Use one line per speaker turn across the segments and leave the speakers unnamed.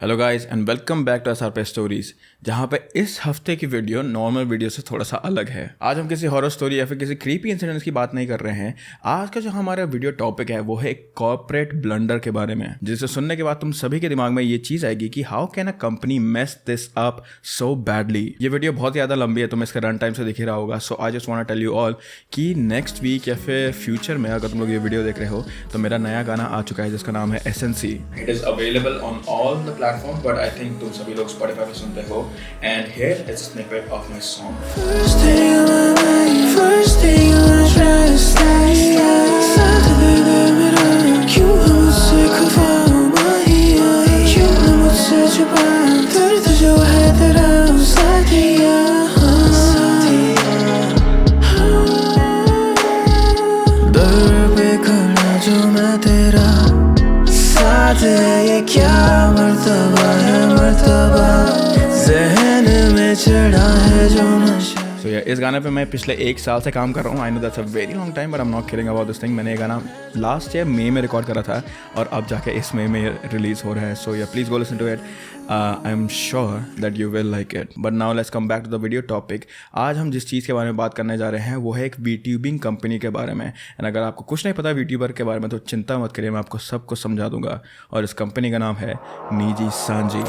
Hello guys and welcome back to SRP stories, जहाँ पे इस हफ्ते की वीडियो नॉर्मल वीडियो से थोड़ा सा अलग है। आज हम किसी हॉरर स्टोरी या फिर किसी क्रीपी इंसिडेंट्स की बात नहीं कर रहे हैं। आज का जो हमारा वीडियो टॉपिक है वो है कॉर्पोरेट ब्लंडर के बारे में, जिसे सुनने के बाद तुम सभी के दिमाग में ये चीज आएगी कि how can a company mess this up so badly. ये वीडियो बहुत ज़्यादा लंबी है, तुम इसका रन टाइम से दिख ही रहा होगा। So I just want to tell you all कि नेक्स्ट वीक या फिर फ्यूचर में अगर तुम लोग ये वीडियो देख रहे हो तो मेरा नया गाना आ चुका है जिसका नाम है SNC. It is available on all the platform, but I think तुम सभी लोग Spotify पे सुनते हो। And here is snippet of my song.
First thing on my mind, first thing on my trust, साथ में मेरा क्यों हम सिख पाऊं माहिया, क्यों न मुझसे छुपा दर्द जो है तेरा साथिया। दर पे खड़ा जो मैं तेरा साथ है, ये क्या मर्तबा है, मर्तबा ज़हन में चढ़ा है जो नशा।
सो या इस गाने पे मैं पिछले 1 साल से काम कर रहा हूँ। I know that's a very long time, but I am not caring about this thing. मैंने ये गाना लास्ट ईयर मई में रिकॉर्ड करा था और अब जाके इस मई में रिलीज़ हो रहा है। So yeah please go listen to it. I am sure that you will like it. But now let's come back to the video topic. आज हम जिस चीज़ के बारे में बात करने जा रहे हैं वो है एक वीट्यूबिंग कंपनी के बारे में। एंड अगर आपको कुछ नहीं पता वीट्यूबर के बारे में तो चिंता मत करिए, मैं आपको सब कुछ समझा दूंगा। और इस कंपनी का नाम है निजी सांजी।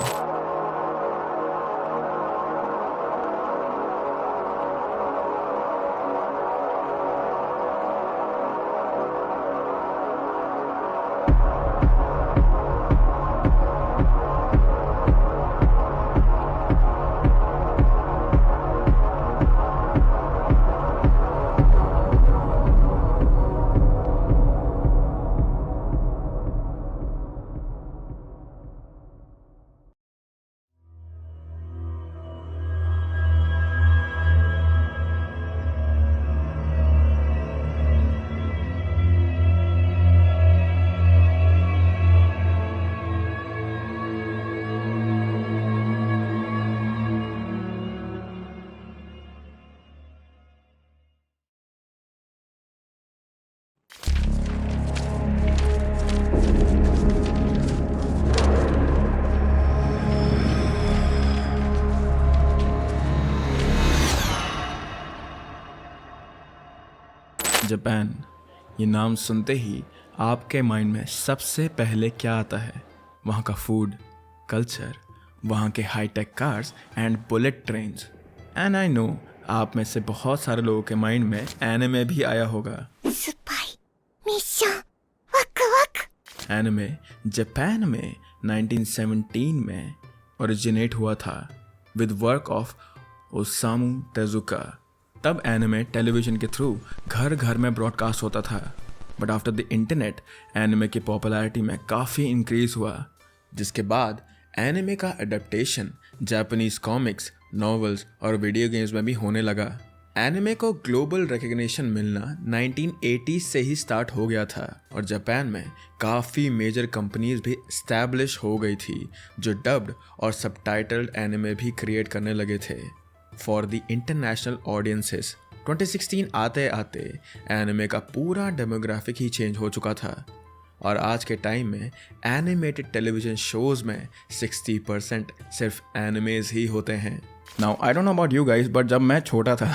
जापान, ये नाम सुनते ही आपके माइंड में सबसे पहले क्या आता है? वहाँ का फूड, कल्चर, वहाँ के hi-tech cars and bullet trains. And I know आप में से बहुत सारे लोगों के माइंड में एनिमे भी आया होगा।
स्पाई मिशन वक वक।
एनिमे जापान में 1917 में ओरिजिनेट हुआ था विद वर्क ऑफ ओसामू तेजुका। तब एनिमे टेलीविज़न के थ्रू घर घर में ब्रॉडकास्ट होता था। But after the internet anime की पॉपुलैरिटी में काफ़ी इंक्रीज़ हुआ, जिसके बाद एनिमे का एडेप्टेशन जापानीज़ कॉमिक्स, नॉवेल्स और वीडियो गेम्स में भी होने लगा। एनिमे को ग्लोबल रिकग्निशन मिलना 1980s से ही स्टार्ट हो गया था और जापान में काफ़ी मेजर कंपनीज भी इस्टेब्लिश हो गई थी जो डब्ड और सबटाइटल्ड एनिमे भी क्रिएट करने लगे थे फॉर द इंटरनेशनल ऑडियंसेस। 2016 आते आते एनिमे का पूरा डेमोग्राफिक ही चेंज हो चुका था और आज के टाइम में एनिमेटेड टेलीविज़न शोज़ में 60% सिर्फ एनिमेज ही होते हैं। Now I don't know about you guys, but जब मैं छोटा था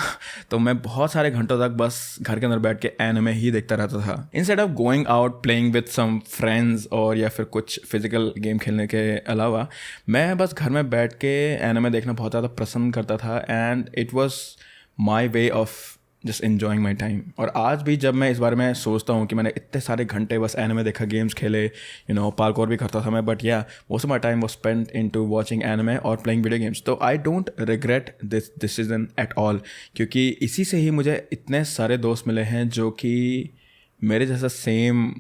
तो मैं बहुत सारे घंटों तक बस घर के अंदर बैठ के एनिमे ही देखता रहता था, instead of going out playing with some friends और या फिर कुछ फिजिकल गेम खेलने के अलावा। मैं बस घर में बैठ के एनिमे देखना बहुत ज़्यादा पसंद करता था and it was my way of just enjoying my time. और आज भी जब मैं इस बारे में सोचता हूँ कि मैंने इतने सारे घंटे बस एनिमे देखा, गेम्स खेले, पार्कोर भी करता था मैं, but yeah most of my time was spend in to watching anime और प्लेइंग वीडियो गेम्स। तो I don't regret this decision at all, क्योंकि इसी से ही मुझे इतने सारे दोस्त मिले हैं जो कि मेरे जैसा same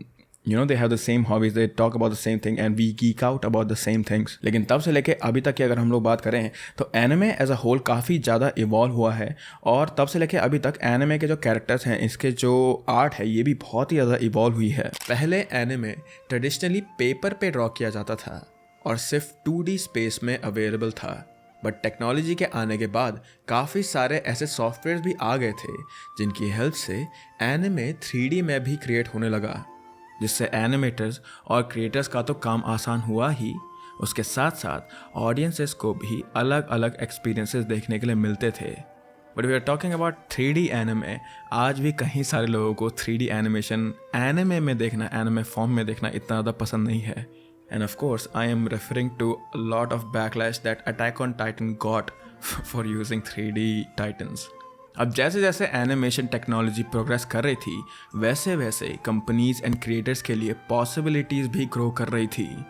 they have the same hobbies, they talk about the same thing and we geek out about the same things। लेकिन तब से लेके अभी तक की अगर हम लोग बात करें तो एनिमे एज अ होल काफ़ी ज़्यादा इवॉल्व हुआ है और तब से लेके अभी तक एनिमे के जो कैरेक्टर्स हैं, इसके जो आर्ट है, ये भी बहुत ही ज़्यादा इवॉल्व हुई है। पहले एनिमे ट्रेडिशनली पेपर पे ड्रॉ किया जाता था और सिर्फ 2D स्पेस में अवेलेबल था, बट टेक्नोलॉजी के आने के बाद काफ़ी सारे ऐसे सॉफ्टवेयर भी आ गए थे जिनकी हेल्प से एनिमे 3D में भी क्रिएट होने लगा, जिससे एनिमेटर्स और क्रिएटर्स का तो काम आसान हुआ ही, उसके साथ साथ ऑडियंसेस को भी अलग अलग एक्सपीरियंसेस देखने के लिए मिलते थे। But we are talking about 3D anime, आज भी कहीं सारे लोगों को 3D एनिमेशन एनिमे में देखना, एनिमे फॉर्म में देखना इतना ज़्यादा पसंद नहीं है। And of course I am referring to a lot of backlash that attack on titan got for using 3D titans. अब जैसे जैसे एनिमेशन टेक्नोलॉजी प्रोग्रेस कर रही थी, वैसे वैसे कंपनीज एंड क्रिएटर्स के लिए पॉसिबिलिटीज़ भी ग्रो कर रही थी।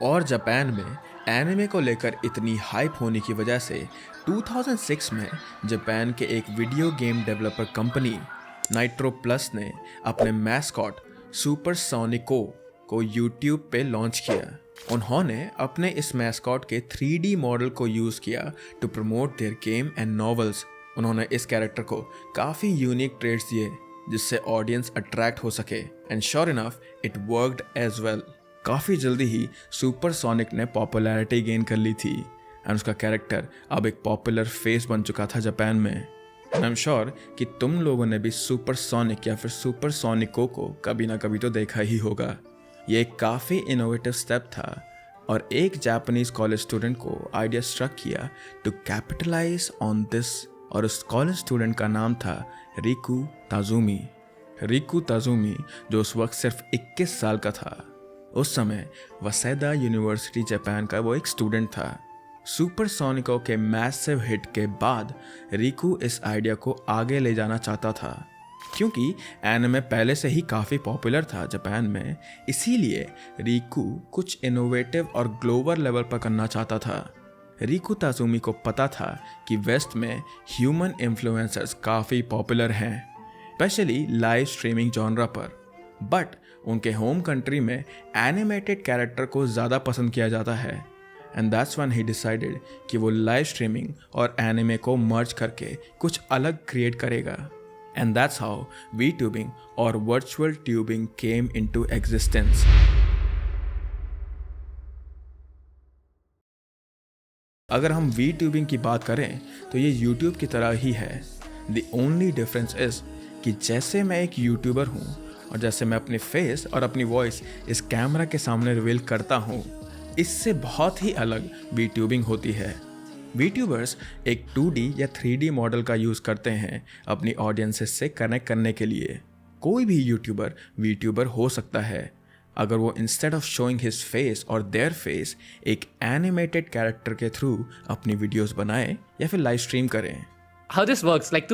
और जापान में एनिमे को लेकर इतनी हाइप होने की वजह से 2006 में जापान के एक video game developer company nitro plus ने अपने मैस्कॉट सुपर सोनिको को यूट्यूब पे लॉन्च किया। उन्होंने अपने इस मैस्कॉट के 3D मॉडल को यूज़ किया to promote their game and novels. उन्होंने इस कैरेक्टर को काफ़ी यूनिक ट्रेड्स दिए जिससे ऑडियंस अट्रैक्ट हो सके, and sure enough it worked as well. काफ़ी जल्दी ही सुपर सोनिक ने पॉपुलैरिटी गेन कर ली थी एंड उसका कैरेक्टर अब एक पॉपुलर फेस बन चुका था जापान में। एंड आई एम श्योर कि तुम लोगों ने भी सुपर सोनिक या फिर सुपर सोनिको को कभी ना कभी तो देखा ही होगा। ये एक काफ़ी इनोवेटिव स्टेप था और एक जापानीज कॉलेज स्टूडेंट को आइडिया स्ट्रक किया टू कैपिटलाइज ऑन दिस, और उस कॉलेज स्टूडेंट का नाम था रिकू ताजुमी। रिकू ताजुमी जो उस वक्त सिर्फ 21 साल का था। उस समय वसेदा यूनिवर्सिटी जापान का वो एक स्टूडेंट था। सुपर सोनिको के मैसिव हिट के बाद रिकू इस आइडिया को आगे ले जाना चाहता था, क्योंकि एनिमे पहले से ही काफ़ी पॉपुलर था जापान में, इसीलिए रिकू कुछ इनोवेटिव और ग्लोबल लेवल पर करना चाहता था। रिकू ताजुमी को पता था कि वेस्ट में ह्यूमन इन्फ्लुएंसर्स काफ़ी पॉपुलर हैं, स्पेशली लाइव स्ट्रीमिंग जॉनरा पर, बट उनके होम कंट्री में एनिमेटेड कैरेक्टर को ज़्यादा पसंद किया जाता है। And that's when he decided कि वो लाइव स्ट्रीमिंग और एनिमे को मर्ज करके कुछ अलग क्रिएट करेगा। And that's how V tubing और virtual tubing came into existence. अगर हम वी ट्यूबिंग की बात करें तो ये यूट्यूब की तरह ही है। द ओनली डिफरेंस इज़ कि जैसे मैं एक यूट्यूबर हूँ और जैसे मैं अपने फेस और अपनी वॉइस इस कैमरा के सामने रिवील करता हूँ, इससे बहुत ही अलग वी ट्यूबिंग होती है। वी ट्यूबर्स एक 2D या 3D मॉडल का यूज़ करते हैं अपनी ऑडियंसेस से कनेक्ट करने के लिए। कोई भी यूट्यूबर वी ट्यूबर हो सकता है अगर वो instead of showing his face और देयर फेस एक एनिमेटेड कैरेक्टर के थ्रू अपनी वीडियोस बनाए या फिर लाइव स्ट्रीम करें।
हाउ दिस वर्क्स, लाइक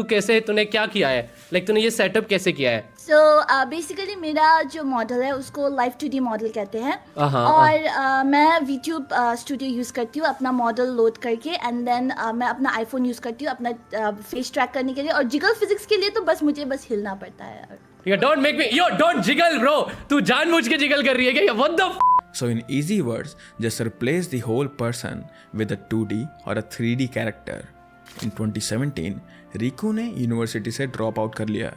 तूने क्या किया है, लाइक तूने ये सेटअप कैसे किया है?
सो बेसिकली मेरा जो मॉडल है उसको लाइव 2D मॉडल कहते हैं। और मैं वीट्यूब स्टूडियो यूज़ करती हूँ अपना मॉडल लोड करके, एंड देन मैं अपना आईफोन यूज़ करती हूँ अपना फेस ट्रैक करने के लिए, और जिगल फिजिक्स के लिए तो बस मुझे हिलना पड़ता है यार।
Don't jiggle bro, तू जानबूझ के जिगल कर रही है क्या? What the
So in easy words, just replace the whole person with a 2D or a 3D character. In 2017, Riku ने यूनिवर्सिटी से ड्रॉप आउट कर लिया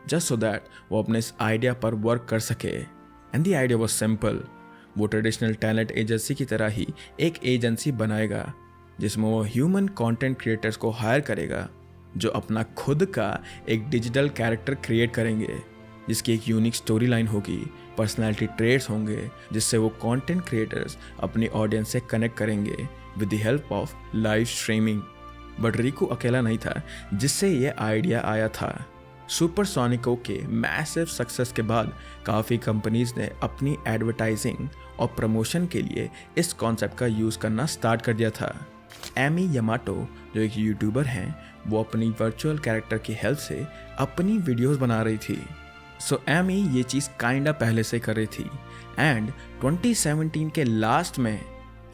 जस्ट सो दैट वो अपने इस आइडिया पर वर्क कर सके। And the idea was simple. वो ट्रेडिशनल टैलेंट एजेंसी की तरह ही एक एजेंसी बनाएगा जिसमें वो ह्यूमन कंटेंट क्रिएटर्स को हायर करेगा जो अपना खुद का एक डिजिटल कैरेक्टर क्रिएट करेंगे जिसकी एक यूनिक स्टोरी लाइन होगी, पर्सनैलिटी ट्रेट्स होंगे जिससे वो कंटेंट क्रिएटर्स अपनी ऑडियंस से कनेक्ट करेंगे with the help of live streaming. But Riku अकेला नहीं था जिससे ये आइडिया आया था। सुपर सोनिको के मैसिव सक्सेस के बाद काफ़ी कंपनीज ने अपनी एडवर्टाइजिंग और प्रमोशन के लिए इस कॉन्सेप्ट का यूज़ करना स्टार्ट कर दिया था। एमी यामाटो जो एक यूट्यूबर हैं, वो अपनी वर्चुअल कैरेक्टर की हेल्प से अपनी वीडियोस बना रही थी। सो एमी ये चीज़ काइंडा पहले से कर रही थी। एंड 2017 के लास्ट में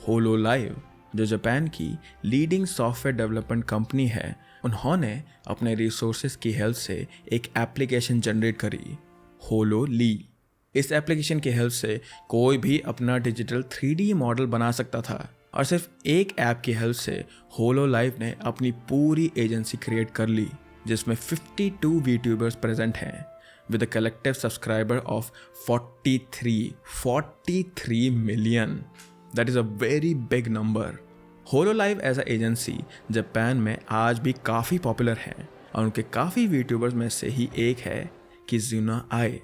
होलो लाइव जो जापान की लीडिंग सॉफ्टवेयर डेवलपमेंट कंपनी है, उन्होंने अपने रिसोर्सेज की हेल्प से एक एप्लीकेशन जनरेट करी, होलो ली। इस एप्लीकेशन की हेल्प से कोई भी अपना डिजिटल 3D मॉडल बना सकता था और सिर्फ एक ऐप की हेल्प से होलो लाइव ने अपनी पूरी एजेंसी क्रिएट कर ली जिसमें 52 वीट्यूबर्स प्रेजेंट हैं with a collective subscriber of 43 million. That is a very big number. hololive as a agency Japan में आज भी काफ़ी पॉपुलर है और उनके काफ़ी वीट्यूबर्स में से ही एक है किजुना आई।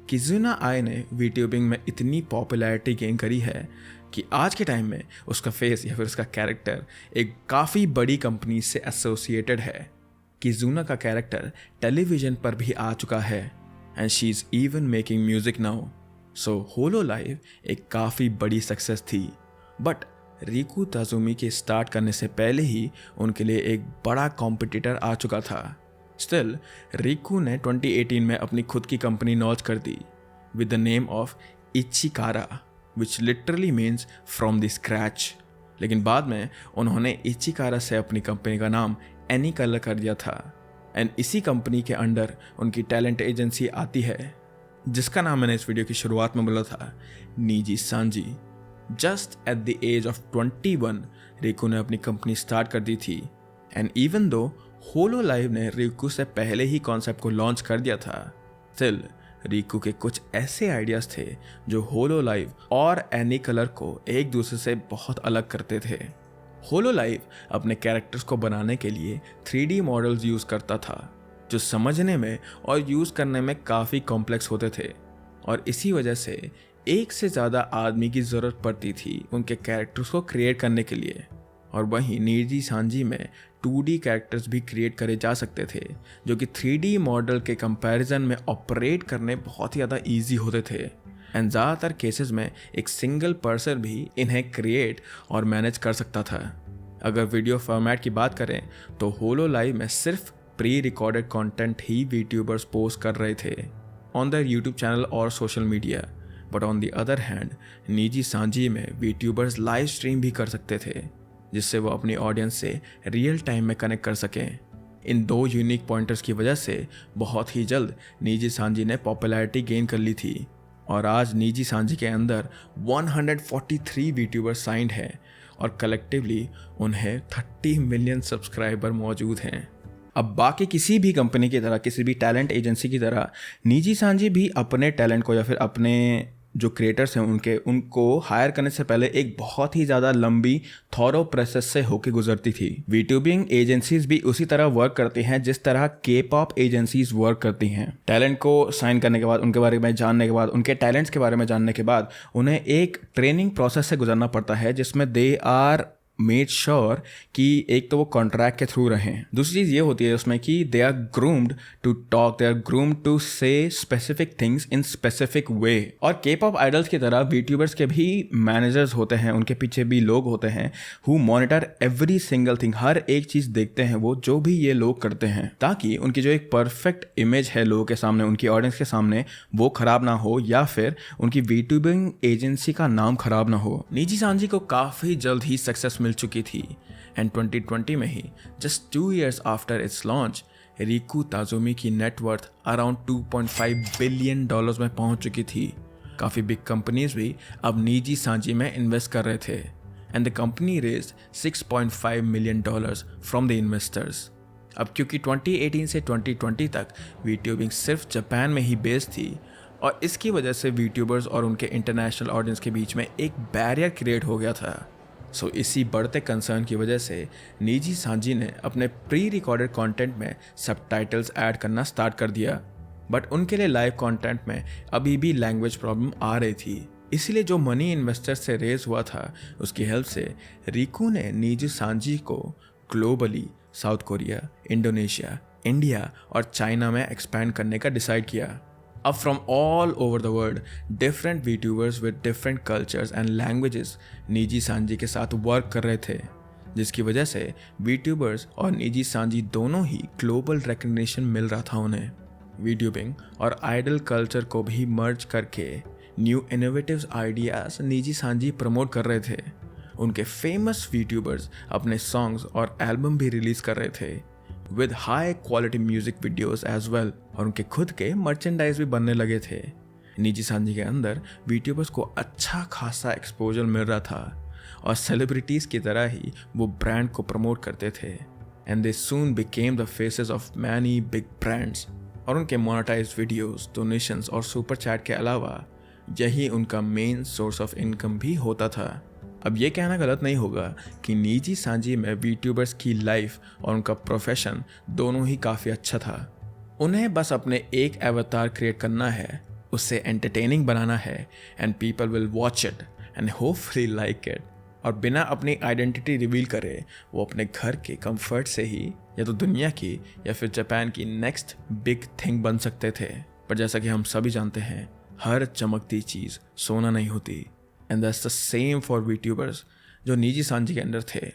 किजुना आई ने वीट्यूबिंग में इतनी पॉपुलैरिटी गेन करी है कि आज के टाइम में उसका फेस या फिर उसका कैरेक्टर एक काफ़ी बड़ी कंपनी से एसोसिएटेड है, कि जूना का कैरेक्टर टेलीविज़न पर भी आ चुका है and she is even making music now. So Hololive एक काफ़ी बड़ी सक्सेस थी, बट रिकू ताजुमी के स्टार्ट करने से पहले ही उनके लिए एक बड़ा कॉम्पिटिटर आ चुका था। स्टिल रिकू ने 2018 में अपनी खुद की कंपनी लॉन्च कर दी with the name of Ichikara, which literally means from the scratch. लेकिन बाद में उन्होंने इचिकारा से अपनी कंपनी का नाम एनी कलर कर दिया था एंड इसी कंपनी के अंडर उनकी टैलेंट एजेंसी आती है, जिसका नाम मैंने इस वीडियो की शुरुआत में बोला था, Nijisanji. Just at the age of 21 Riku ने अपनी कंपनी स्टार्ट कर दी थी एंड इवन दो होलोलाइव ने रिकू से पहले ही कॉन्सेप्ट को लॉन्च कर दिया था, स्टिल रिकू के कुछ ऐसे आइडियाज थे जो होलोलाइव और एनी कलर को एक दूसरे से बहुत अलग करते थे। होलोलाइव अपने कैरेक्टर्स को बनाने के लिए 3D मॉडल्स यूज़ करता था, जो समझने में और यूज़ करने में काफ़ी कॉम्प्लेक्स होते थे और इसी वजह से एक से ज़्यादा आदमी की ज़रूरत पड़ती थी उनके कैरेक्टर्स को क्रिएट करने के लिए। और वहीं नीजी सांजी में 2D कैरेक्टर्स भी क्रिएट करे जा सकते थे, जो कि 3D मॉडल के कंपैरिजन में ऑपरेट करने बहुत ही ज़्यादा ईजी होते थे एंड ज़्यादातर केसेस में एक सिंगल पर्सन भी इन्हें क्रिएट और मैनेज कर सकता था। अगर वीडियो फॉर्मेट की बात करें तो होलोलाइव में सिर्फ प्री रिकॉर्डेड कंटेंट ही वीट्यूबर्स पोस्ट कर रहे थे ऑन देयर यूट्यूब चैनल और social media, but on the other hand नीजी सांजी में वीट्यूबर्स लाइव स्ट्रीम भी कर सकते थे, जिससे वो अपनी ऑडियंस से रियल टाइम में कनेक्ट कर सकें। इन दो यूनिक पॉइंटर्स की वजह से बहुत ही जल्द नीजी सांजी ने पॉपुलैरिटी गेन कर ली थी और आज नीजी सांजी के अंदर 143 वीट्यूबर्स साइंड हैं और कलेक्टिवली उन्हें 30 मिलियन सब्सक्राइबर मौजूद हैं। अब बाकी किसी भी कंपनी की तरह, किसी भी टैलेंट एजेंसी की तरह नीजी सांजी भी अपने टैलेंट को या फिर अपने जो क्रिएटर्स हैं उनको हायर करने से पहले एक बहुत ही ज़्यादा लंबी थॉरो प्रोसेस से होके गुजरती थी। वीट्यूबिंग एजेंसीज भी उसी तरह वर्क करती हैं जिस तरह के पॉप एजेंसीज वर्क करती हैं। टैलेंट को साइन करने के बाद, उनके बारे में जानने के बाद, उनके टैलेंट्स के बारे में जानने के बाद उन्हें एक ट्रेनिंग प्रोसेस से गुजरना पड़ता है, जिसमें दे आर मेड श्योर कि एक तो वो कॉन्ट्रैक्ट के थ्रू रहें। दूसरी चीज़ ये होती है उसमें कि they are groomed to talk, they are groomed to say specific things in specific way. और के पॉप आइडल्स की तरह वीट्यूबर्स के भी मैनेजर्स होते हैं, उनके पीछे भी लोग होते हैं who monitor every single thing. हर एक चीज़ देखते हैं वो जो भी ये लोग करते हैं, ताकि उनकी जो एक परफेक्ट इमेज है लोगों के सामने, उनकी ऑडियंस के सामने, वो खराब ना हो या फिर उनकी वीट्यूबिंग एजेंसी का नाम खराब ना हो। नीजी सांजी को काफ़ी जल्द ही सक्सेस मिल चुकी थी एंड 2020 में ही, just 2 years after its launch, Riku Tazumi की नेटवर्थ अराउंड $2.5 बिलियन में पहुंच चुकी थी। काफ़ी बिग कंपनीज भी अब नीजी सांजी में इन्वेस्ट कर रहे थे and the company raised $6.5 million from the investors. अब क्योंकि 2018 से 2020 तक वीट्यूबिंग सिर्फ जापान में ही बेस्ड थी और इसकी वजह से वीट्यूबर्स और उनके इंटरनेशनल ऑडियंस के बीच में एक बैरियर क्रिएट हो गया था। सो इसी बढ़ते कंसर्न की वजह से नीजी सांजी ने अपने प्री रिकॉर्डेड कंटेंट में सबटाइटल्स ऐड करना स्टार्ट कर दिया, बट उनके लिए लाइव कंटेंट में अभी भी लैंग्वेज प्रॉब्लम आ रही थी। इसीलिए जो मनी इन्वेस्टर से रेज हुआ था उसकी हेल्प से रिकू ने नीजी सांजी को globally South Korea, Indonesia, India और चाइना में एक्सपैंड करने का डिसाइड किया। अब from all over the world different VTubers with different cultures and languages Nijisanji के साथ वर्क कर रहे थे, जिसकी वजह से वीट्यूबर्स और नीजी सांजी दोनों ही ग्लोबल रिकग्निशन मिल रहा था उन्हें। वीट्यूबिंग और आइडल कल्चर को भी मर्ज करके न्यू इनोवेटिव आइडियाज़ नीजी सांजी प्रमोट कर रहे थे। उनके फेमस वीट्यूबर्स अपने सॉन्ग्स और एल्बम भी रिलीज़ कर रहे थे with high quality music videos as well, और उनके खुद के मर्चेंडाइज भी बनने लगे थे। नीजी सांजी के अंदर वीट्यूबर्स को अच्छा खासा एक्सपोजर मिल रहा था और सेलिब्रिटीज़ की तरह ही वो ब्रांड को प्रमोट करते थे and they soon became the faces of many big brands. और उनके मोनेटाइज वीडियोस, डोनेशंस और सुपर चैट के अलावा यही उनका मेन सोर्स ऑफ इनकम भी होता था। अब ये कहना गलत नहीं होगा कि नीजी सांजी में वीट्यूबर्स की लाइफ और उनका प्रोफेशन दोनों ही काफ़ी अच्छा था। उन्हें बस अपने एक एवतार क्रिएट करना है, उससे एंटरटेनिंग बनाना है and people will watch it and hopefully like it. और बिना अपनी आइडेंटिटी रिवील करे वो अपने घर के कंफर्ट से ही या तो दुनिया की या फिर जापान की नेक्स्ट बिग थिंग बन सकते थे। पर जैसा कि हम सभी जानते हैं, हर चमकती चीज़ सोना नहीं होती। And that's the same for VTubers जो निजी सांजी के अंदर थे।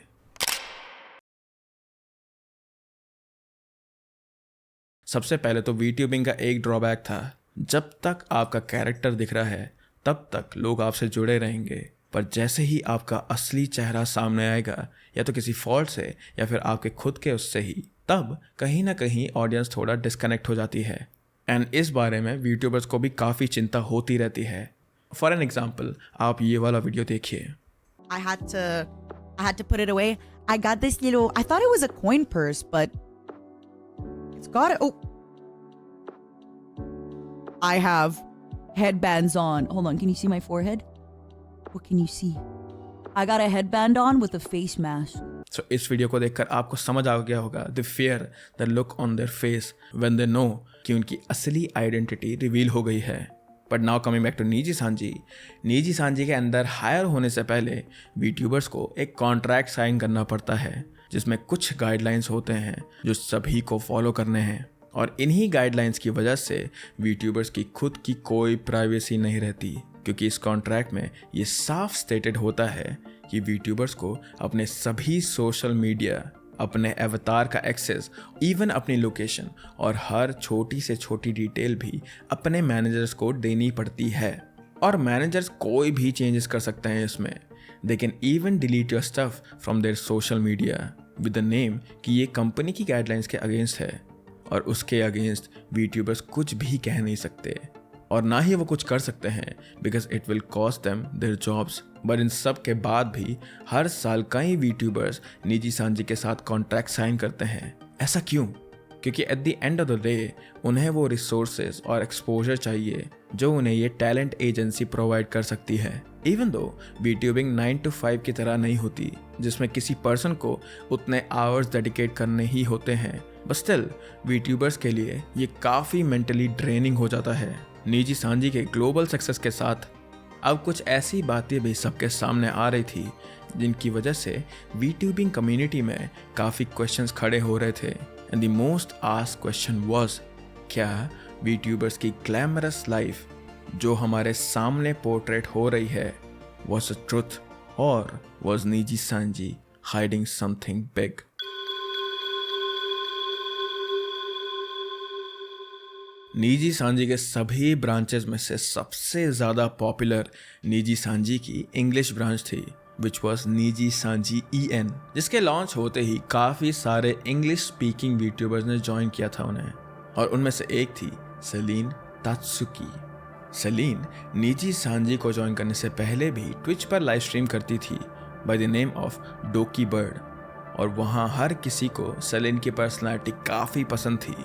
सबसे पहले तो वीट्यूबिंग का एक ड्रॉबैक था, जब तक आपका कैरेक्टर दिख रहा है तब तक लोग आपसे जुड़े रहेंगे, पर जैसे ही आपका असली चेहरा सामने आएगा या तो किसी फॉल्ट से या फिर आपके खुद के उससे ही, तब कहीं ना कहीं ऑडियंस थोड़ा डिस्कनेक्ट हो जाती है। एंड इस बारे में यूट्यूबर्स को भी काफ़ी चिंता होती रहती है। फॉर एन एग्जाम्पल, आप ये वाला वीडियो देखिए।
I had to put it away. I got this little, I thought it was a coin purse, but it's got it. Oh. I have headbands on. Hold on, can you see my forehead? What can you see? I got a headband on with a face mask.
So इस video को देखकर आपको समझ आ गया होगा the fear, the look on their face when they know कि उनकी असली आइडेंटिटी रिवील हो गई है। But now coming back to Nijisanji. Nijisanji के अंदर हायर होने से पहले वीट्यूबर्स को एक कॉन्ट्रैक्ट साइन करना पड़ता है, जिसमें कुछ गाइडलाइंस होते हैं जो सभी को फॉलो करने हैं। और इन्हीं गाइडलाइंस की वजह से वीट्यूबर्स की खुद की कोई प्राइवेसी नहीं रहती, क्योंकि इस कॉन्ट्रैक्ट में ये साफ स्टेटेड होता है कि वीट्यूबर्स को अपने सभी सोशल मीडिया, अपने अवतार का एक्सेस, इवन अपनी लोकेशन और हर छोटी से छोटी डिटेल भी अपने मैनेजर्स को देनी पड़ती है। और मैनेजर्स कोई भी चेंजेस कर सकते हैं इसमें। They can even delete your stuff from their social media with the name कि ये कंपनी की गाइडलाइंस के अगेंस्ट है, और उसके अगेंस्ट वीट्यूबर्स कुछ भी कह नहीं सकते और ना ही वो कुछ कर सकते हैं, because it will cost them their jobs. But in सब के बाद भी हर साल कई वीट्यूबर्स निजी सांजी के साथ कॉन्ट्रैक्ट साइन करते हैं। ऐसा क्यों? क्योंकि at the end of the day उन्हें वो रिसोर्सेज और एक्सपोजर चाहिए जो उन्हें ये टैलेंट एजेंसी प्रोवाइड कर सकती है। इवन दो वीट्यूबिंग 9 to 5 की तरह नहीं होती, जिसमें किसी पर्सन को उतने आवर्स डेडिकेट करने ही होते हैं, बट स्टिल वीट्यूबर्स के लिए ये काफ़ी मेंटली ड्रेनिंग हो जाता है। निजी सांजी के ग्लोबल सक्सेस के साथ अब कुछ ऐसी बातें भी सबके सामने आ रही थी जिनकी वजह से वीट्यूबिंग कम्युनिटी में काफ़ी क्वेश्चंस खड़े हो रहे थे। And the most asked question was, क्या वीट्यूबर्स की ग्लैमरस लाइफ जो हमारे सामने पोर्ट्रेट हो रही है वाज अ ट्रुथ, और वाज निजी सांजी हाइडिंग समथिंग बिग? निजी सांजी के सभी ब्रांचेस में से सबसे ज़्यादा पॉपुलर निजी सांजी की इंग्लिश ब्रांच थी, विच वॉज निजी सांजी EN, जिसके लॉन्च होते ही काफ़ी सारे इंग्लिश स्पीकिंग यूट्यूबर्स ने ज्वाइन किया था उन्हें, और उनमें से एक थी सेलिन तात्सुकी। सेलिन निजी सांजी को ज्वाइन करने से पहले भी ट्विच पर लाइव स्ट्रीम करती थी by the name of डोकी bird, और वहाँ हर किसी को सेलिन की पर्सनैलिटी काफ़ी पसंद थी।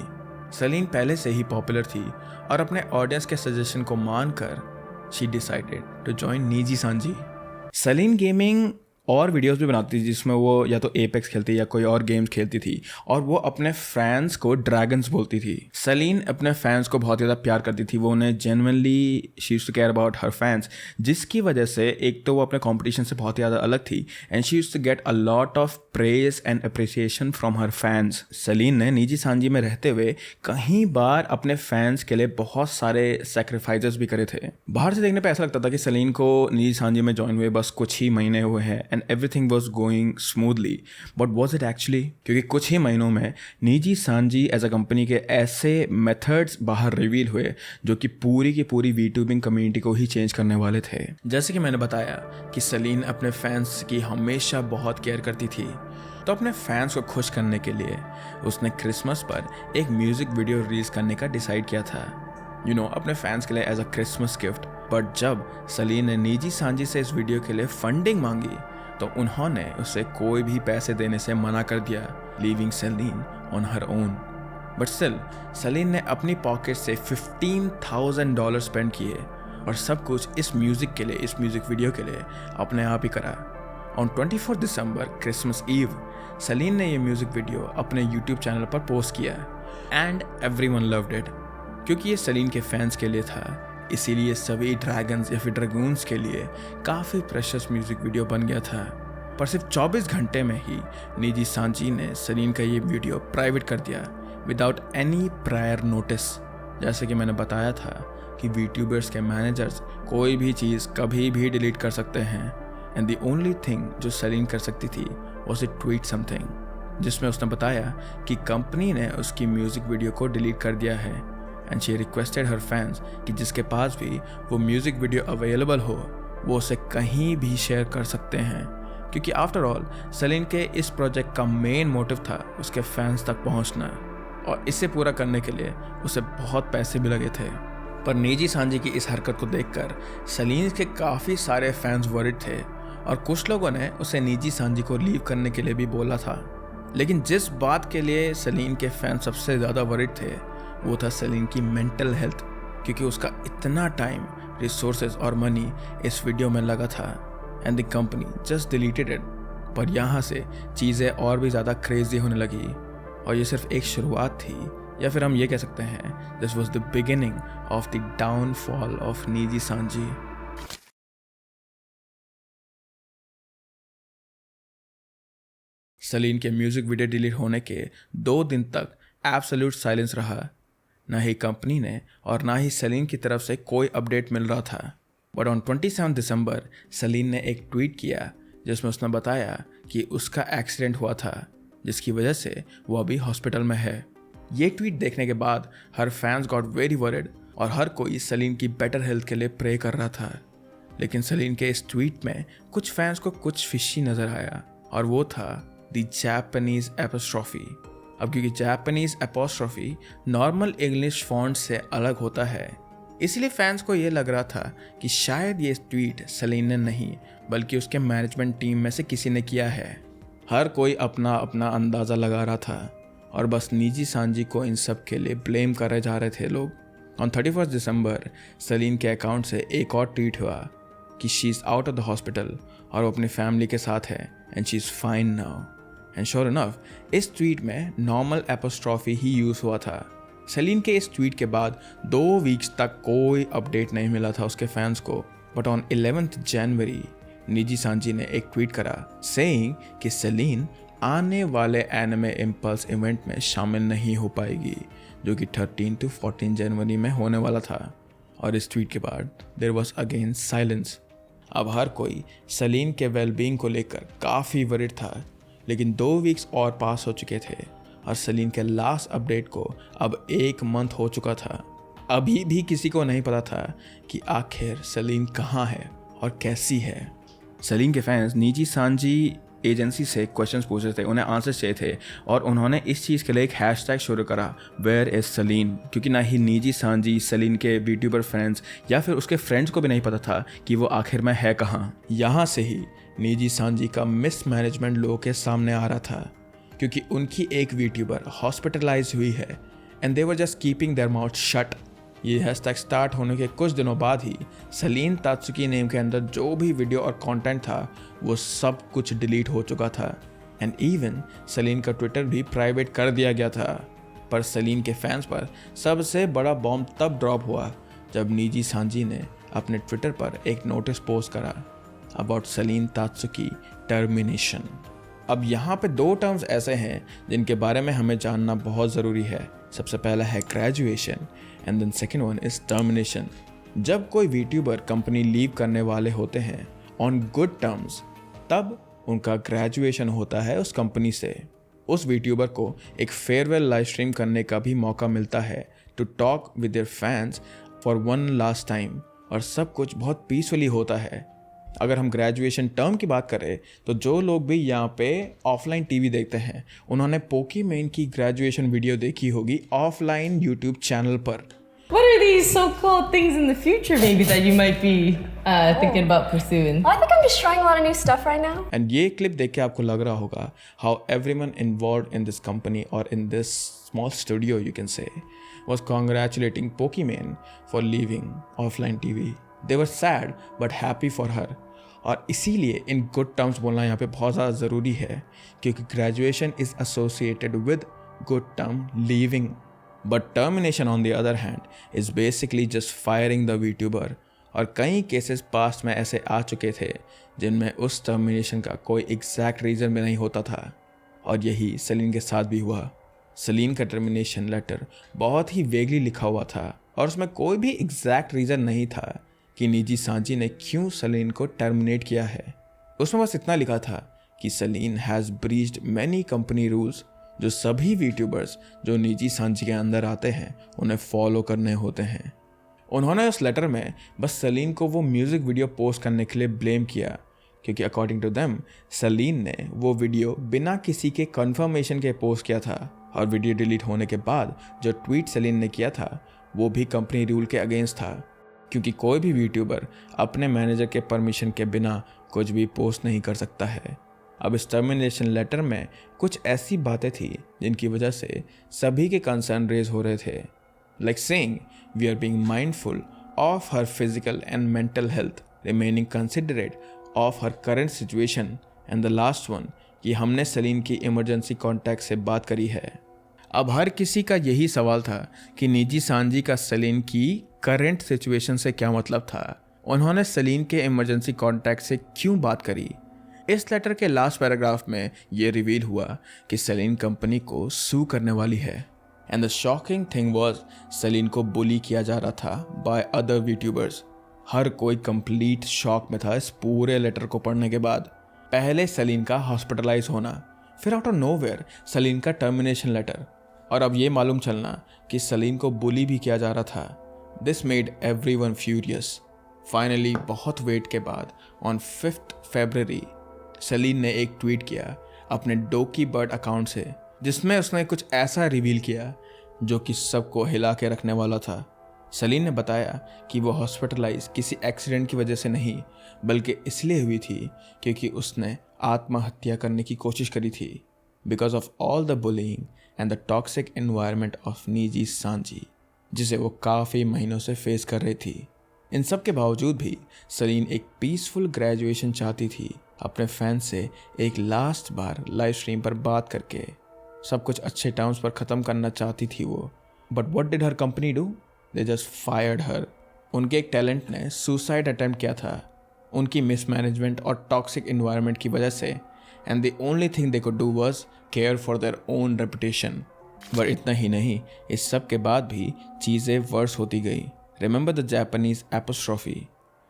सेलिन पहले से ही पॉपुलर थी और अपने ऑडियंस के सजेशन को मानकर शी डिसाइडेड टू जॉइन निजी सांजी। सेलिन गेमिंग और वीडियोस भी बनाती थी जिसमें वो या तो एपेक्स खेलती या कोई और गेम्स खेलती थी, और वो अपने फैंस को ड्रैगन्स बोलती थी। सेलिन अपने फैंस को बहुत ज़्यादा प्यार करती थी, वो उन्हें genuinely she used to care about her fans, जिसकी वजह से एक तो वो अपने कंपटीशन से बहुत ज़्यादा अलग थी, and she used to get a lot of praise and appreciation from her fans. Selen ने निजी सांजी में रहते हुए कई बार अपने फैंस के लिए बहुत सारे सेक्रीफाइसेस भी करे थे। बाहर से देखने पर ऐसा लगता था कि सेलिन को निजी सांजी में ज्वाइन हुए बस कुछ ही महीने हुए हैं and everything was going smoothly, but was it actually? क्योंकि कुछ ही महीनों में निजी सांजी एज अ कंपनी के ऐसे मेथड्स बाहर रिवील हुए जो कि पूरी की पूरी वीट्यूबिंग कम्युनिटी को ही चेंज करने वाले थे। जैसे कि मैंने बताया कि सेलिन अपने फैंस की हमेशा बहुत केयर करती थी, तो अपने फैंस को खुश करने के लिए उसने क्रिसमस पर एक म्यूजिक वीडियो रिलीज करने का डिसाइड किया था, अपने फैंस के लिए as a Christmas gift. But जब सेलिन ने निजी सांजी से इस वीडियो के लिए फंडिंग मांगी तो उन्होंने उसे कोई भी पैसे देने से मना कर दिया, leaving Selen on her own. But still Selen ने अपनी पॉकेट से $15,000 स्पेंड किए और सब कुछ इस म्यूजिक के लिए, इस म्यूजिक वीडियो के लिए अपने आप ही करा। ऑन 24 दिसंबर क्रिसमस ईव सेलिन ने यह म्यूजिक वीडियो अपने यूट्यूब चैनल पर पोस्ट किया एंड एवरीवन लव्ड इट, क्योंकि ये सेलिन के फैंस के लिए था इसीलिए सभी ड्रैगन्स या फिर ड्रैगून्स के लिए काफ़ी प्रेशियस म्यूज़िक वीडियो बन गया था। पर सिर्फ 24 घंटे में ही निजी सांची ने सलीन का ये वीडियो प्राइवेट कर दिया विदाउट एनी प्रायर नोटिस। जैसे कि मैंने बताया था कि यूट्यूबर्स के मैनेजर्स कोई भी चीज़ कभी भी डिलीट कर सकते हैं, एंड द ओनली थिंग जो सलीन कर सकती थी वॉज इट ट्वीट समथिंग, जिसमें उसने बताया कि कंपनी ने उसकी म्यूज़िक वीडियो को डिलीट कर दिया है and she requested her fans कि जिसके पास भी वो म्यूज़िक वीडियो अवेलेबल हो वो उसे कहीं भी शेयर कर सकते हैं, क्योंकि आफ्टर ऑल सलीन के इस प्रोजेक्ट का मेन मोटिव था उसके फैंस तक पहुंचना, और इसे पूरा करने के लिए उसे बहुत पैसे भी लगे थे। पर निजी सांची की इस हरकत को देखकर सलीन के काफ़ी सारे फैंस वरिड थे और कुछ लोगों ने उसे निजी सांची को लीव करने के लिए भी बोला था। लेकिन जिस बात के लिए सलीन के फैंस सबसे ज़्यादा वरिड थे वो था सलीन की मेंटल हेल्थ, क्योंकि उसका इतना टाइम, रिसोर्सेज और मनी इस वीडियो में लगा था and the company just deleted it. पर यहाँ से चीज़ें और भी ज़्यादा क्रेजी होने लगी, और ये सिर्फ एक शुरुआत थी, या फिर हम ये कह सकते हैं this was the beginning of the downfall of निजी सांची। सलीन के म्यूजिक वीडियो डिलीट होने के 2 दिन तक एब्सोल्यूट साइलेंस रहा। ना ही कंपनी ने और ना ही सलीन की तरफ से कोई अपडेट मिल रहा था। बट ऑन 27 दिसंबर सलीन ने एक ट्वीट किया जिसमें उसने बताया कि उसका एक्सीडेंट हुआ था जिसकी वजह से वो अभी हॉस्पिटल में है। ये ट्वीट देखने के बाद हर फैंस गॉट वेरी वरिड और हर कोई सलीन की बेटर हेल्थ के लिए प्रे कर रहा था। लेकिन सलीन के इस ट्वीट में कुछ फैंस को कुछ फिशी नज़र आया, और वो था द जापानीज एपोस्ट्रॉफी। अब क्योंकि Japanese apostrophe normal English font से अलग होता है, इसलिए फैंस को ये लग रहा था कि शायद ये ट्वीट सलीन ने नहीं बल्कि उसके मैनेजमेंट टीम में से किसी ने किया है। हर कोई अपना अपना अंदाज़ा लगा रहा था और बस निजी सांची को इन सब के लिए ब्लेम करे जा रहे थे लोग। ऑन 31 दिसंबर सलीन के अकाउंट से एक और ट्वीट हुआ कि she is out of the hospital और वो अपनी फैमिली के साथ है and she is fine now. And sure enough इस ट्वीट में नॉर्मल एपोस्ट्रॉफी ही यूज़ हुआ था। सलीन के इस ट्वीट के बाद 2 वीक्स तक कोई अपडेट नहीं मिला था उसके फैंस को। बट ऑन 11 जनवरी निजी सांची ने एक ट्वीट करा सेइंग कि सलीन आने वाले एनिमे इम्पल्स इवेंट में शामिल नहीं हो पाएगी, जो कि 13 to 14 जनवरी में होने वाला था। और इस ट्वीट के बाद देयर वाज अगेन साइलेंस। अब हर कोई सलीन के वेलबींग को लेकर काफ़ी वरिड था, लेकिन 2 वीक्स और पास हो चुके थे और सलीन के लास्ट अपडेट को अब 1 मंथ हो चुका था। अभी भी किसी को नहीं पता था कि आखिर सलीन कहाँ है और कैसी है। सलीन के फैंस निजी सांची एजेंसी से क्वेश्चंस पूछ रहे थे, उन्हें आंसर्स चाहिए थे, और उन्होंने इस चीज़ के लिए एक हैशटैग शुरू करा वेयर इज सलीन, क्योंकि ना ही निजी सांची, सलीन के यूट्यूबर फ्रेंड्स या फिर उसके फ्रेंड्स को भी नहीं पता था कि वो आखिर में है कहाँ। यहाँ से ही निजी सांची का मिसमैनेजमेंट लोगों के सामने आ रहा था, क्योंकि उनकी एक यूट्यूबर हॉस्पिटलाइज हुई है and they were just keeping their mouth shut. ये हैशटैग स्टार्ट होने के कुछ दिनों बाद ही सलीन तात्सुकी नेम के अंदर जो भी वीडियो और कंटेंट था वो सब कुछ डिलीट हो चुका था, एंड इवन सलीन का ट्विटर भी प्राइवेट कर दिया गया था। पर सलीन के फैंस पर सबसे बड़ा बॉम्ब तब ड्रॉप हुआ जब निजी सांची ने अपने ट्विटर पर एक नोटिस पोस्ट करा अबाउट सलीन तात्सुकी टर्मिनेशन। अब यहाँ पे 2 टर्म्स ऐसे हैं जिनके बारे में हमें जानना बहुत ज़रूरी है। सबसे पहला है graduation and then second one is termination. जब कोई यूट्यूबर कंपनी लीव करने वाले होते हैं ऑन गुड टर्म्स, तब उनका ग्रेजुएशन होता है उस कंपनी से। उस यूट्यूबर को एक फेयरवेल लाइव स्ट्रीम करने का भी मौका मिलता है to talk with their fans for one last time, और सब कुछ बहुत पीसफुली होता है। अगर हम ग्रेजुएशन टर्म की बात करें तो जो लोग भी यहाँ पे ऑफलाइन टीवी देखते हैं उन्होंने पोकीमेन की ग्रेजुएशन वीडियो देखी होगी ऑफलाइन यूट्यूब चैनल पर।
What are these so-called things in the future maybe that you might be thinking about pursuing?
I think I'm just trying a lot of new stuff right now.
And ये clip देख के आपको लग रहा होगा how everyone involved in this company or in this small studio you can say was congratulating Pokimane for leaving offline TV. They were sad but happy for her. और इसीलिए in good terms बोलना यहाँ पे बहुत ज़्यादा ज़रूरी है, क्योंकि graduation is associated with good term leaving. But termination on the other hand is basically just firing the VTuber. और कई केसेस पास्ट में ऐसे आ चुके थे जिनमें उस टर्मिनेशन का कोई एग्जैक्ट रीज़न भी नहीं होता था, और यही सेलिन के साथ भी हुआ। सेलिन का टर्मिनेशन लेटर बहुत ही वेगली लिखा हुआ था और उसमें कोई भी एग्जैक्ट रीज़न नहीं था कि निजी सांजी ने क्यों सेलिन को टर्मिनेट किया है। उसमें बस इतना लिखा था कि Selen has breached many company rules, जो सभी वीट्यूबर्स जो निजी सांजी के अंदर आते हैं उन्हें फॉलो करने होते हैं। उन्होंने उस लेटर में बस सेलिन को वो म्यूज़िक वीडियो पोस्ट करने के लिए ब्लेम किया, क्योंकि अकॉर्डिंग टू देम सेलिन ने वो वीडियो बिना किसी के कंफर्मेशन के पोस्ट किया था, और वीडियो डिलीट होने के बाद जो ट्वीट सेलिन ने किया था वो भी कंपनी रूल के अगेंस्ट था, क्योंकि कोई भी यूट्यूबर अपने मैनेजर के परमिशन के बिना कुछ भी पोस्ट नहीं कर सकता है। अब इस टर्मिनेशन लेटर में कुछ ऐसी बातें थी जिनकी वजह से सभी के कंसर्न रेज हो रहे थे, like saying we are being mindful of her physical and mental health, remaining considerate of her current situation, and the last one कि हमने सेलिन की इमरजेंसी कॉन्टैक्ट से बात करी है। अब हर किसी का यही सवाल था कि निजी सांजी का सेलिन की करंट सिचुएशन से क्या मतलब था। उन्होंने सेलिन के इमरजेंसी कॉन्टैक्ट से क्यों बात करी। इस लेटर के लास्ट पैराग्राफ में ये रिवील हुआ कि सेलिन कंपनी को सू करने वाली है, and the shocking thing was Selen को बुली किया जा रहा था बाय अदर यूट्यूबर्स। हर कोई कंप्लीट शॉक में था इस पूरे लेटर को पढ़ने के बाद। पहले सेलिन का हॉस्पिटलाइज होना, फिर आउट ऑफ नोवेयर सेलिन का टर्मिनेशन लेटर, और अब ये मालूम चलना कि सेलिन को बुली भी किया जा रहा था। This made everyone furious. Finally बहुत वेट के बाद ऑन 5 फरवरी सेलिन ने एक ट्वीट किया अपने डोकी बर्ड अकाउंट से, जिसमें उसने कुछ ऐसा रिवील किया जो कि सबको हिला के रखने वाला था। सेलिन ने बताया कि वो हॉस्पिटलाइज किसी एक्सीडेंट की वजह से नहीं, बल्कि इसलिए हुई थी क्योंकि उसने आत्महत्या करने की कोशिश करी थी, because of all the bullying and the toxic environment of निजी सांजी, जिसे वो काफ़ी महीनों से फेस कर रही थी। इन सब के बावजूद भी सेलिन एक पीसफुल ग्रेजुएशन चाहती थी, अपने फैंस से एक लास्ट बार लाइव स्ट्रीम पर बात करके सब कुछ अच्छे टर्म्स पर ख़त्म करना चाहती थी वो। But what did her company do? They just fired her. उनके एक टैलेंट ने सुसाइड अटेम्प्ट किया था उनकी मिसमैनेजमेंट और टॉक्सिक एनवायरनमेंट की वजह से, and the only thing they could do was care for their own reputation. But इतना ही नहीं, इस सब के बाद भी चीज़ें वर्स होती गई। Remember the Japanese apostrophe.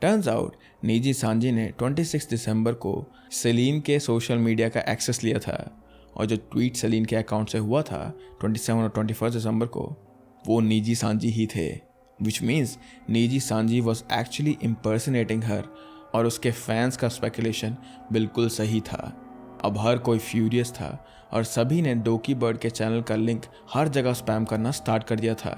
Turns out निजी सांजी ने 26 दिसंबर को सेलिन के सोशल मीडिया का एक्सेस लिया था, और जो ट्वीट सेलिन के अकाउंट से हुआ था 27 और 21 दिसंबर को, वो निजी सांजी ही थे, विच मीन्स निजी सांजी वॉज एक्चुअली इम्पर्सनेटिंग हर, और उसके फैंस का स्पेकुलेशन बिल्कुल सही था। अब हर कोई फ्यूरियस था और सभी ने डोकी बर्ड के चैनल का लिंक हर जगह स्पैम करना स्टार्ट कर दिया था,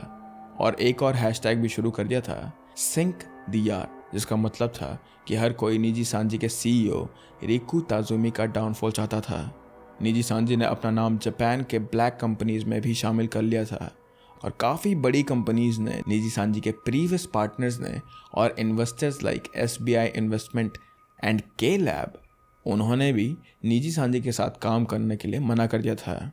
और एक और हैशटैग भी शुरू कर दिया था, सिंक द यार्ड, जिसका मतलब था कि हर कोई निजी सांजी के सीईओ रिकू ताजुमी का डाउनफॉल चाहता था। निजी सांजी ने अपना नाम जापान के ब्लैक कंपनीज में भी शामिल कर लिया था, और काफ़ी बड़ी कंपनीज ने, निजी सांजी के प्रीवियस पार्टनर्स ने और investors like SBI investment and के लैब, उन्होंने भी निजी सांजी के साथ काम करने के लिए मना कर दिया था।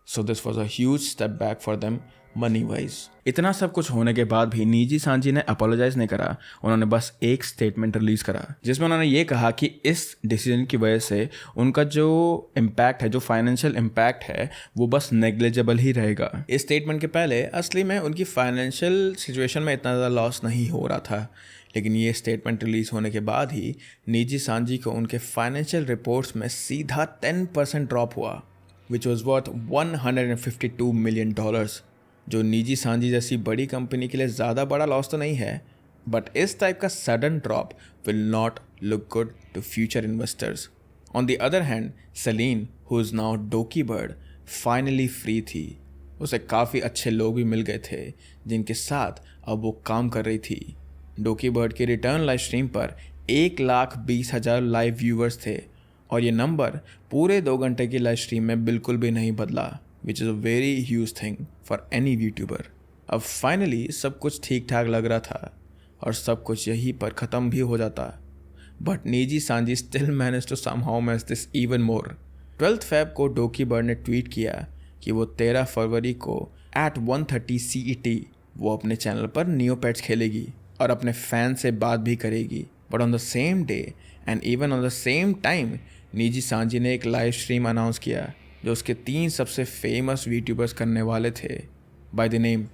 So this was a huge step back for them money wise. इतना सब कुछ होने के बाद भी निजी सांजी ने अपोलोजाइज नहीं करा। उन्होंने बस एक स्टेटमेंट रिलीज करा जिसमें उन्होंने ये कहा कि इस डिसीजन की वजह से उनका जो इम्पैक्ट है, जो फाइनेंशियल इम्पैक्ट है, वो बस नेग्लिजिबल ही रहेगा। इस स्टेटमेंट के पहले असली में उनकी फाइनेंशियल सिचुएशन में इतना ज़्यादा लॉस नहीं हो रहा था, लेकिन ये स्टेटमेंट रिलीज होने के बाद ही निजी सांजी को उनके फाइनेंशियल रिपोर्ट्स में सीधा 10% ड्रॉप हुआ, विच वॉज वर्थ $152 मिलियन, जो निजी सांजी जैसी बड़ी कंपनी के लिए ज़्यादा बड़ा लॉस तो नहीं है, बट इस टाइप का sudden drop will not look good to future investors. On the other hand Selen, who is now Dokibird, finally free थी। उसे काफ़ी अच्छे लोग भी मिल गए थे जिनके साथ अब वो काम कर रही थी। डोकी बर्ड की रिटर्न लाइव स्ट्रीम पर 1,20,000 लाइव व्यूवर्स थे, और ये नंबर पूरे 2 घंटे की लाइव स्ट्रीम में बिल्कुल भी नहीं बदला, which is a very huge thing for any YouTuber. अब फाइनली सब कुछ ठीक ठाक लग रहा था और सब कुछ यहीं पर ख़त्म भी हो जाता, but Nijisanji still manage to somehow mess this even more. 12 Feb को डोकी बर्ड ने ट्वीट किया कि वो 13 फरवरी को एट 1:30 CET वो अपने चैनल पर नियोपेट्स खेलेगी और अपने फैन से बात भी करेगी। But on the same day and even on the same time निजी सांजी ने एक लाइव स्ट्रीम अनाउंस किया जो उसके 3 सबसे फेमस वीट्यूबर्स करने वाले थे by the name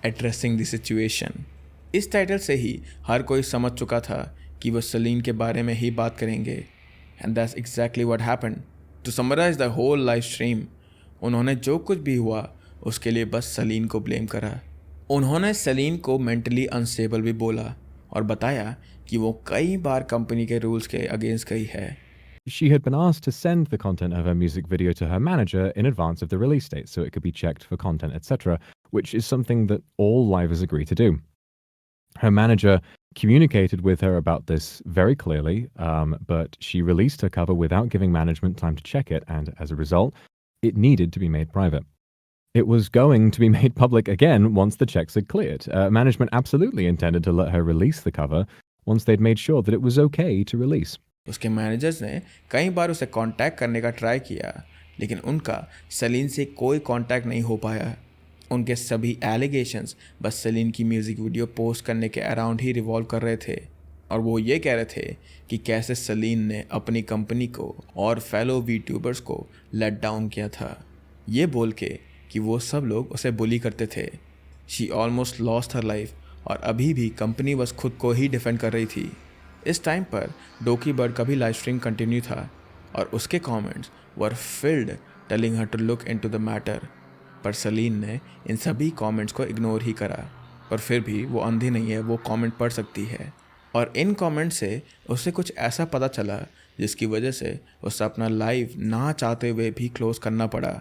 addressing the situation. इस टाइटल से ही हर कोई समझ चुका था कि वो सलीन के बारे में ही बात करेंगे and that's exactly what happened. To summarise the whole live stream, उन्होंने जो कुछ भी हुआ उसके लिए बस सलीन को ब्लेम करा। उन्होंने सलीन को मेंटली अनस्टेबल भी बोला और बताया कि वो कई बार कंपनी के रूल्स के अगेंस्ट गई है।
She had been asked to send the content of her music video to her manager in advance of the release date so it could be checked for content, etc., which is something that all livers agree to do. Her manager communicated with her about this very clearly, but she released her cover without giving management time to check it, and as a result, it needed to be made private. It was going to be made public again once the checks had cleared. Management absolutely intended to let her release the cover once they'd made sure that it was okay to release.
उसके managers ने कई बार उसे contact करने का try किया लेकिन उनका सलीन से कोई कांटेक्ट नहीं हो पाया। उनके सभी एलिगेशंस बस सलीन की म्यूज़िक वीडियो पोस्ट करने के अराउंड ही रिवॉल्व कर रहे थे और वो ये कह रहे थे कि कैसे सलीन ने अपनी कंपनी को और फेलो वीट्यूबर्स को लेट डाउन किया था, ये बोल के कि वो सब लोग उसे बुली करते थे। She almost lost her life और अभी भी कंपनी बस खुद को ही डिफेंड कर रही थी। इस टाइम पर डोकी बर्ड का भी लाइव स्ट्रीम कंटिन्यू था और उसके comments were filled telling her to look into the matter, पर सलीन ने इन सभी कमेंट्स को इग्नोर ही करा। पर फिर भी वो अंधी नहीं है, वो कमेंट पढ़ सकती है और इन कमेंट से उसे कुछ ऐसा पता चला जिसकी वजह से उसे अपना लाइव ना चाहते हुए भी क्लोज़ करना पड़ा।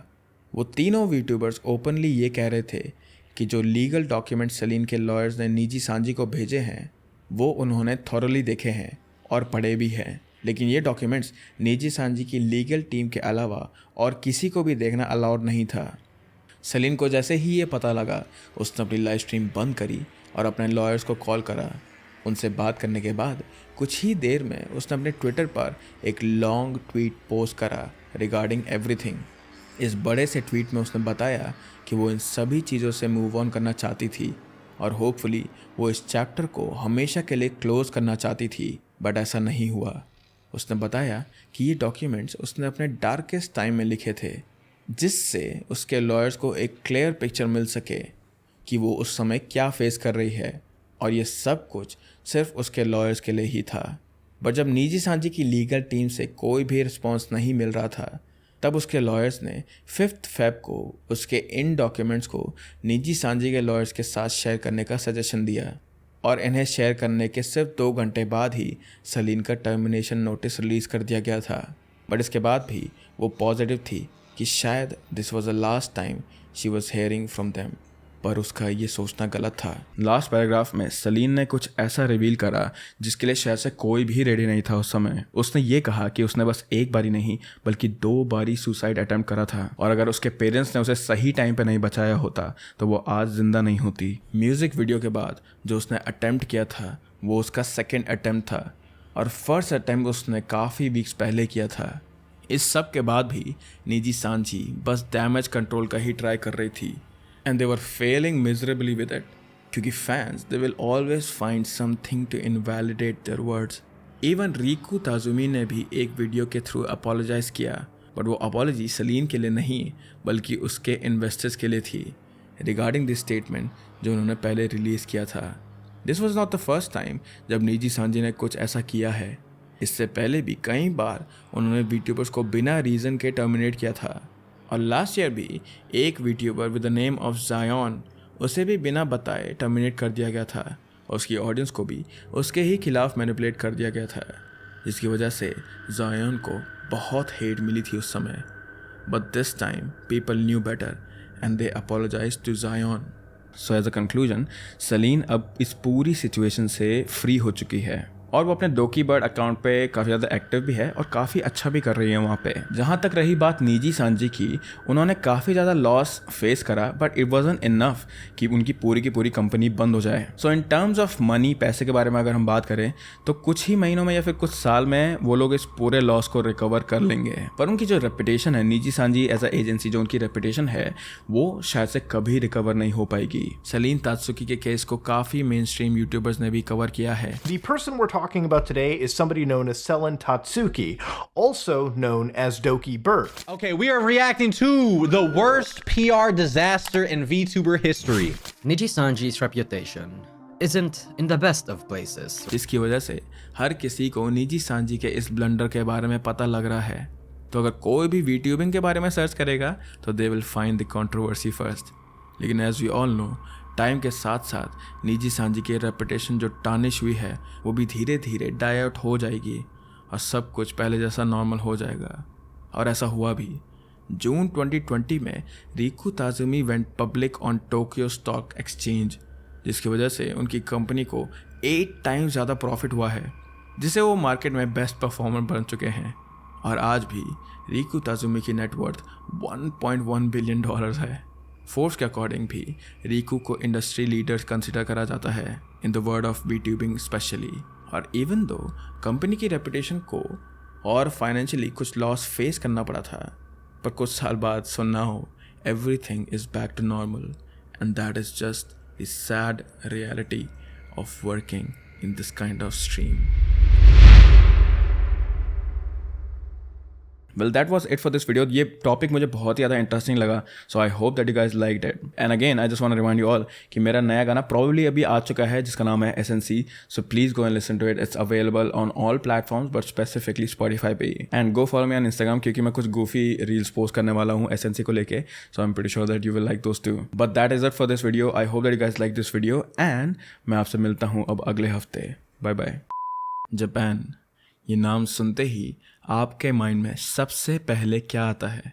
वो तीनों वीट्यूबर्स ओपनली ये कह रहे थे कि जो लीगल डॉक्यूमेंट सलीन के लॉयर्स ने निजी सांजी को भेजे हैं वो उन्होंने थॉरली देखे हैं और पढ़े भी हैं, लेकिन ये डॉक्यूमेंट्स निजी सांजी की लीगल टीम के अलावा और किसी को भी देखना अलाउड नहीं था। सलीन को जैसे ही ये पता लगा उसने अपनी लाइव स्ट्रीम बंद करी और अपने लॉयर्स को कॉल करा। उनसे बात करने के बाद कुछ ही देर में उसने अपने ट्विटर पर एक लॉन्ग ट्वीट पोस्ट करा रिगार्डिंग एवरीथिंग। इस बड़े से ट्वीट में उसने बताया कि वो इन सभी चीज़ों से मूव ऑन करना चाहती थी और होपफुली वो इस चैप्टर को हमेशा के लिए क्लोज़ करना चाहती थी, बट ऐसा नहीं हुआ। उसने बताया कि ये डॉक्यूमेंट्स उसने अपने डार्केस्ट टाइम में लिखे थे जिससे उसके लॉयर्स को एक क्लियर पिक्चर मिल सके कि वो उस समय क्या फेस कर रही है और ये सब कुछ सिर्फ उसके लॉयर्स के लिए ही था। बट जब निजी सांजी की लीगल टीम से कोई भी रिस्पॉन्स नहीं मिल रहा था तब उसके लॉयर्स ने 5 फेब को उसके इन डॉक्यूमेंट्स को निजी सांजी के लॉयर्स के साथ शेयर करने का सजेशन दिया और इन्हें शेयर करने के सिर्फ 2 घंटे बाद ही सलीन का टर्मिनेशन नोटिस रिलीज़ कर दिया गया था। बट इसके बाद भी वो पॉजिटिव थी कि शायद this was the last time she was hearing from them, पर उसका ये सोचना गलत था। लास्ट पैराग्राफ में सलीन ने कुछ ऐसा रिवील करा जिसके लिए शायद से कोई भी रेडी नहीं था उस समय। उसने ये कहा कि उसने बस एक बारी नहीं बल्कि 2 बारी सुसाइड अटेम्प्ट करा था और अगर उसके पेरेंट्स ने उसे सही टाइम पे नहीं बचाया होता तो वो आज जिंदा नहीं होती। म्यूज़िक वीडियो के बाद जो उसने अटेम्प्ट किया था वो उसका सेकेंड अटेम्प्ट था और फर्स्ट अटेम्प्ट उसने काफ़ी वीक्स पहले किया था। इस सब के बाद भी निजी सांजी बस डैमेज कंट्रोल का ही ट्राई कर रही थी and they were failing miserably with it क्योंकि fans they will always find something to invalidate their words। Even Riku ताजुमी ने भी एक वीडियो के थ्रू अपोलोजाइज किया बट वो अपोलॉजी सलीन के लिए नहीं बल्कि उसके इन्वेस्टर्स के लिए थी रिगार्डिंग दिस स्टेटमेंट जो उन्होंने पहले रिलीज़ किया था। This was not the first time जब निजी सांजी ने कुछ ऐसा किया है। इससे पहले भी कई बार उन्होंने वीट्यूबर्स को बिना रीज़न के टर्मिनेट किया था और लास्ट ईयर भी एक वीट्यूबर विद द नेम ऑफ जायन उसे भी बिना बताए टर्मिनेट कर दिया गया था और उसकी ऑडियंस को भी उसके ही खिलाफ मैनिपुलेट कर दिया गया था जिसकी वजह से जायन को बहुत हेट मिली थी उस समय। But this time people knew better and they apologize to Zaion. So as a conclusion Selen अब इस पूरी सिचुएशन से फ्री हो चुकी है और वो अपने डोकी बर्ड अकाउंट पे काफ़ी ज़्यादा एक्टिव भी है और काफ़ी अच्छा भी कर रही है वहाँ पे। जहाँ तक रही बात निजी सांजी की, उन्होंने काफ़ी ज़्यादा लॉस फेस करा, बट इट वाजंट इनफ कि उनकी पूरी की पूरी कंपनी बंद हो जाए। सो इन टर्म्स ऑफ मनी, पैसे के बारे में अगर हम बात करें तो कुछ ही महीनों में या फिर कुछ साल में वो लोग इस पूरे लॉस को रिकवर कर लेंगे। पर उनकी जो रेपुटेशन है, निजी सांजी एज अ एजेंसी, जो उनकी रेपुटेशन है वो शायद से कभी रिकवर नहीं हो पाएगी। सलीन तात्सुकी के केस को काफ़ी मेन स्ट्रीम यूट्यूबर्स ने भी कवर किया है।
The person we're talking about today is somebody known as Selin Tatsuki, also known as Doki Bird.
Okay, we are reacting to the worst PR disaster in VTuber history.
Niji Sanji's reputation isn't in the best of places.
जिसकी वजह से हर किसी को निजी Sanji के इस blunder के बारे में पता लग रहा है। तो अगर कोई भी वीट्यूबिंग के बारे में सर्च करेगा तो they will find the controversy first. लेकिन as we all know, time के साथ साथ निजी सांजी की रेपुटेशन जो टार्निश हुई है वो भी धीरे धीरे डाई आउट हो जाएगी और सब कुछ पहले जैसा नॉर्मल हो जाएगा। और ऐसा हुआ भी। जून 2020 में Riku Tazumi went public on Tokyo stock exchange, जिसकी वजह से उनकी कंपनी को 8 टाइम्स ज़्यादा प्रॉफिट हुआ है, जिससे वो मार्केट में बेस्ट परफॉर्मर बन चुके हैं। और आज भी रिकू ताजुमी की नेटवर्थ $1.1 बिलियन है। फोर्ब्स के अकॉर्डिंग भी रिकू को इंडस्ट्री लीडर्स कंसिडर करा जाता है in the world of VTubing specially. और इवन दो कंपनी की रेपुटेशन को और फाइनेंशियली कुछ लॉस फेस करना पड़ा था, पर कुछ साल बाद सुनना हो everything is back to normal, and that is just the sad reality of working in this kind of stream. Well, that was it for this video. ये टॉपिक मुझे बहुत ही ज़्यादा इंटरेस्टिंग लगा, so I hope that you guys liked it. And again I just want to remind you all कि मेरा नया गाना प्रॉब्ली अभी आ चुका है जिसका नाम है SNC, so please go and listen to it. It's available on all platforms but specifically Spotify पे ही। And go follow me on Instagram, क्योंकि मैं कुछ गूफी रील्स पोस्ट करने वाला हूँ SNC को लेके, so I am pretty sure that you will like those too. But that is it for this video. I hope that you guys like this video and मैं आपसे मिलता हूँ अब अगले हफ्ते। Bye bye. जापान, ये नाम सुनते ही आपके माइंड में सबसे पहले क्या आता है?